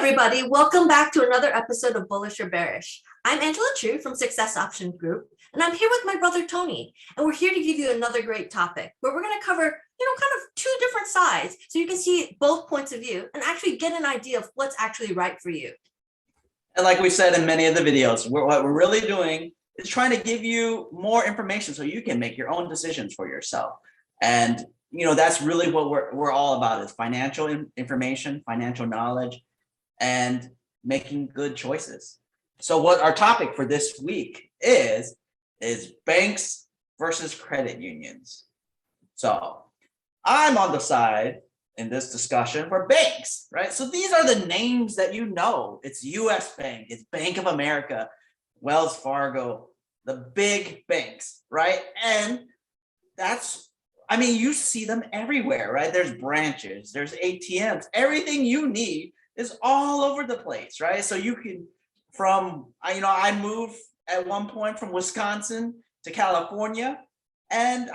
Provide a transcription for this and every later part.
everybody, welcome back to another episode of Bullish or Bearish. I'm Angela Chu from Success Options Group, and I'm here with my brother Tony, and we're here to give you another great topic where we're going to cover, kind of two different sides so you can see both points of view and actually get an idea of what's actually right for you. And like we said in many of the videos, what we're really doing is trying to give you more information so you can make your own decisions for yourself. And that's really what we're all about, is financial information, financial knowledge, and making good choices. So what our topic for this week is banks versus credit unions. So I'm on the side in this discussion for banks, right? So these are the names that it's US Bank, it's Bank of America, Wells Fargo, the big banks, right? And you see them everywhere, right? There's branches, there's ATMs, everything you need is all over the place, right? So you can, I moved at one point from Wisconsin to California, and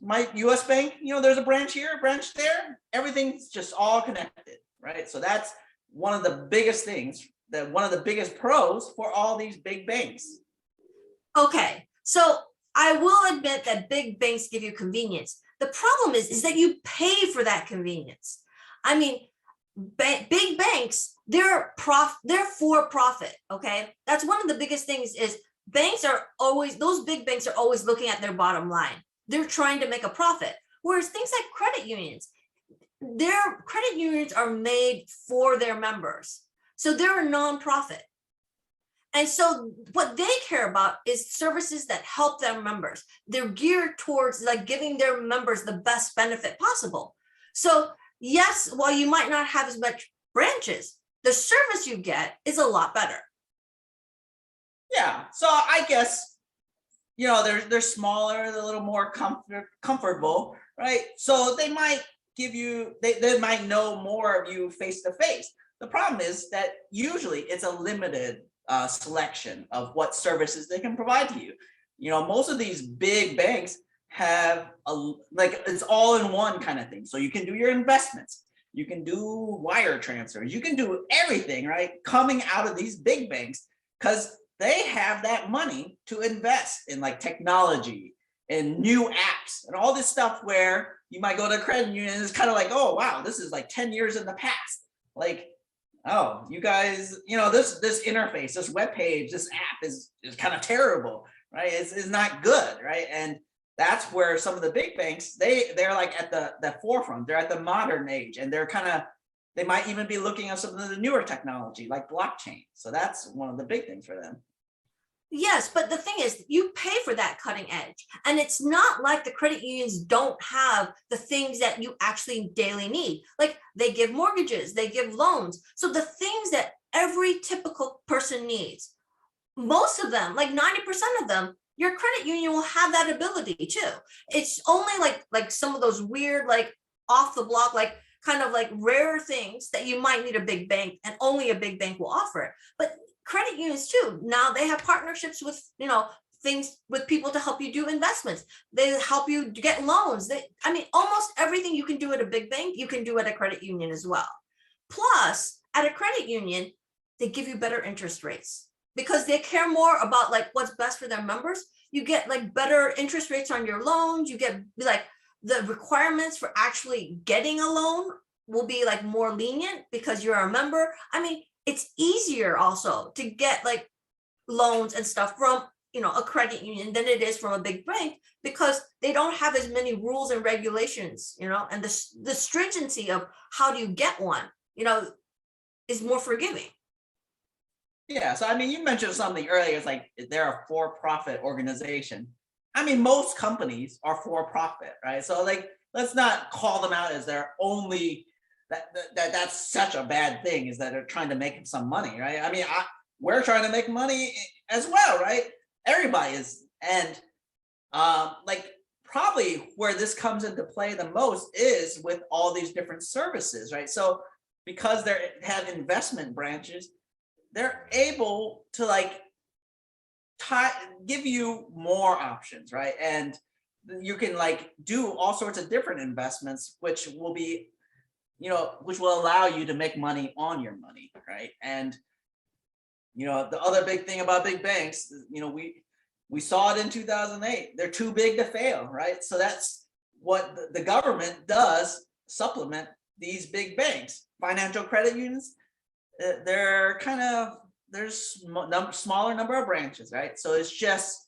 my US Bank, there's a branch here, a branch there, everything's just all connected, right? So that's one of the biggest things, one of the biggest pros for all these big banks. Okay, so I will admit that big banks give you convenience. The problem is that you pay for that convenience. Big banks, they're for profit. Okay, that's one of the biggest things. Is those big banks are always looking at their bottom line. They're trying to make a profit. Whereas things like credit unions, their credit unions are made for their members, so they're a nonprofit. And so what they care about is services that help their members. They're geared towards giving their members the best benefit possible. So yes, while you might not have as much branches, the service you get is a lot better. Yeah, so I guess, they're smaller, they're a little more comfortable, right? So they might give you, they might know more of you face to face. The problem is that usually it's a limited selection of what services they can provide to you. Most of these big banks have it's all in one kind of thing. So you can do your investments, you can do wire transfers, you can do everything, right? Coming out of these big banks, because they have that money to invest in technology and new apps and all this stuff, where you might go to a credit union and it's kind of oh wow, this is 10 years in the past. Oh, you guys, this interface, this web page, this app is kind of terrible, right? It's not good, right? And that's where some of the big banks, they're at the forefront. They're at the modern age, and they might even be looking at some of the newer technology like blockchain. So that's one of the big things for them. Yes, but the thing is, you pay for that cutting edge. And it's not like the credit unions don't have the things that you actually daily need. They give mortgages, they give loans. So the things that every typical person needs, most of them, 90% of them, your credit union will have that ability too. It's only like some of those weird, off the block, rare things that you might need a big bank, and only a big bank will offer it. But credit unions too, now they have partnerships with things with people to help you do investments. They help you get loans. Almost everything you can do at a big bank, you can do at a credit union as well. Plus, at a credit union, they give you better interest rates because they care more about what's best for their members. You get better interest rates on your loans. You get the requirements for actually getting a loan will be more lenient because you're a member. It's easier also to get loans and stuff from a credit union than it is from a big bank, because they don't have as many rules and regulations, and the stringency of how do you get one, is more forgiving. Yeah, so you mentioned something earlier. It's they're a for-profit organization. Most companies are for-profit, right? So let's not call them out as their only. That's such a bad thing, is that they're trying to make some money, right? We're trying to make money as well, right? Everybody is. And probably where this comes into play the most is with all these different services, right? So because they have investment branches, they're able to give you more options, right? And you can do all sorts of different investments, which will be which will allow you to make money on your money, right? And the other big thing about big banks, we saw it in 2008. They're too big to fail, right? So that's what the government does, supplement these big banks. Financial credit unions, they're kind of, there's smaller number of branches, right? So it's just,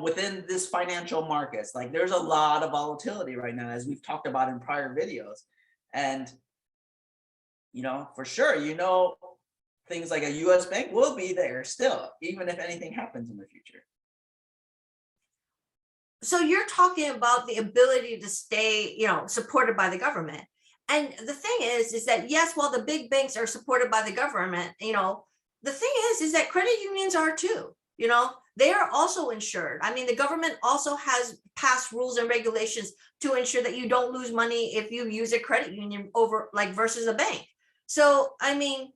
within this financial markets, like there's a lot of volatility right now, as we've talked about in prior videos. And, for sure, things like a US bank will be there still, even if anything happens in the future. So you're talking about the ability to stay, supported by the government. And the thing is that yes, while the big banks are supported by the government, the thing is that credit unions are too, they are also insured. I mean, the government also has passed rules and regulations to ensure that you don't lose money if you use a credit union over versus a bank. So, I mean,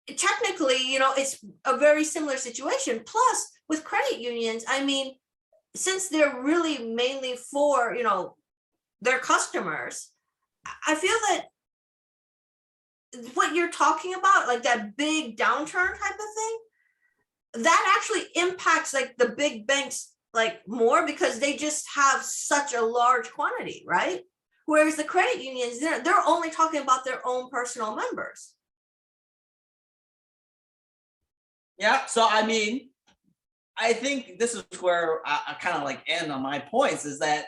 technically, it's a very similar situation. Plus, with credit unions, I mean, since they're really mainly for, their customers, I feel that what you're talking about, like that big downturn type of thing, that actually impacts the big banks more, because they just have such a large quantity, right? Whereas the credit unions, they're only talking about their own personal members. Yeah, so I mean, I think this is where I kind of end on my points, is that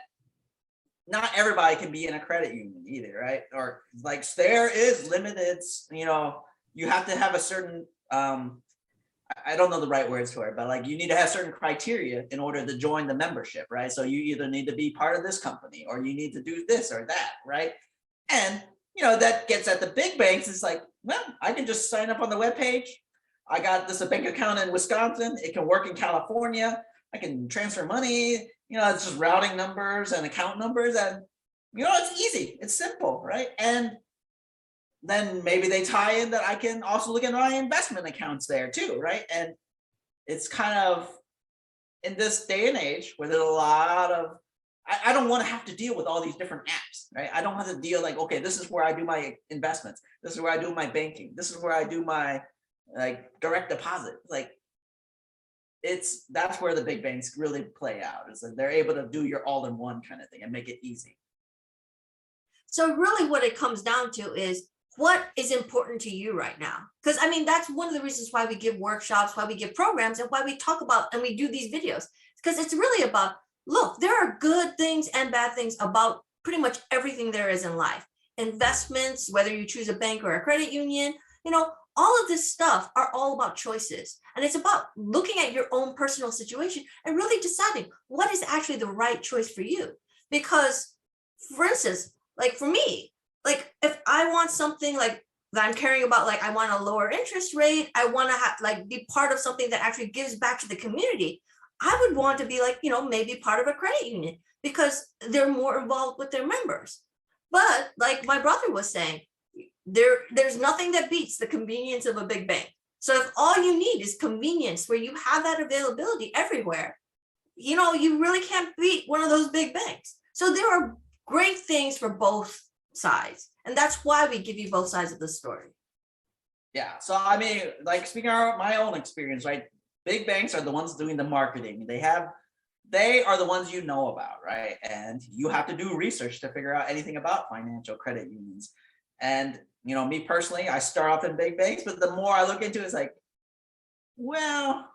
not everybody can be in a credit union either, right? Or there is limited, you have to have a certain, I don't know the right words for it, but you need to have certain criteria in order to join the membership, right? So you either need to be part of this company, or you need to do this or that, right? And, that gets at the big banks. It's well, I can just sign up on the webpage. I got a bank account in Wisconsin. It can work in California. I can transfer money. It's just routing numbers and account numbers, and it's easy. It's simple, right? And then maybe they tie in that I can also look at my investment accounts there too, right? And it's kind of, in this day and age where there's a lot of, I don't want to have to deal with all these different apps, right? I don't have to deal okay, this is where I do my investments. This is where I do my banking. This is where I do my direct deposit. That's where the big banks really play out, is that they're able to do your all-in-one kind of thing and make it easy. So really what it comes down to is, what is important to you right now? Because I mean, that's one of the reasons why we give workshops, why we give programs, and why we talk about and we do these videos. Because it's really about, look, there are good things and bad things about pretty much everything there is in life. Investments, whether you choose a bank or a credit union, all of this stuff are all about choices. And it's about looking at your own personal situation and really deciding what is actually the right choice for you. Because, for instance, for me, if I want something that I'm caring about, I want a lower interest rate, I want to have be part of something that actually gives back to the community, I would want to be maybe part of a credit union, because they're more involved with their members. But my brother was saying, there's nothing that beats the convenience of a big bank. So if all you need is convenience, where you have that availability everywhere, you really can't beat one of those big banks. So there are great things for both sides. And that's why we give you both sides of the story. Yeah. So I mean, speaking of my own experience, right? Big banks are the ones doing the marketing. They are the ones about, right? And you have to do research to figure out anything about financial credit unions. And me personally, I start off in big banks, but the more I look into it, it's well,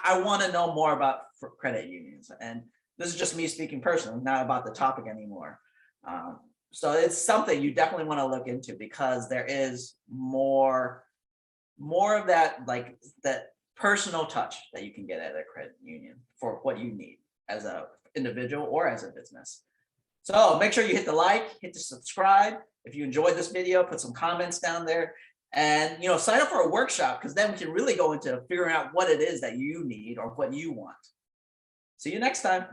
I want to know more about credit unions. And this is just me speaking personally, not about the topic anymore. So it's something you definitely want to look into, because there is more of that, that personal touch that you can get at a credit union for what you need as an individual or as a business. So make sure you hit the hit the subscribe. If you enjoyed this video, put some comments down there, and sign up for a workshop, because then we can really go into figuring out what it is that you need or what you want. See you next time.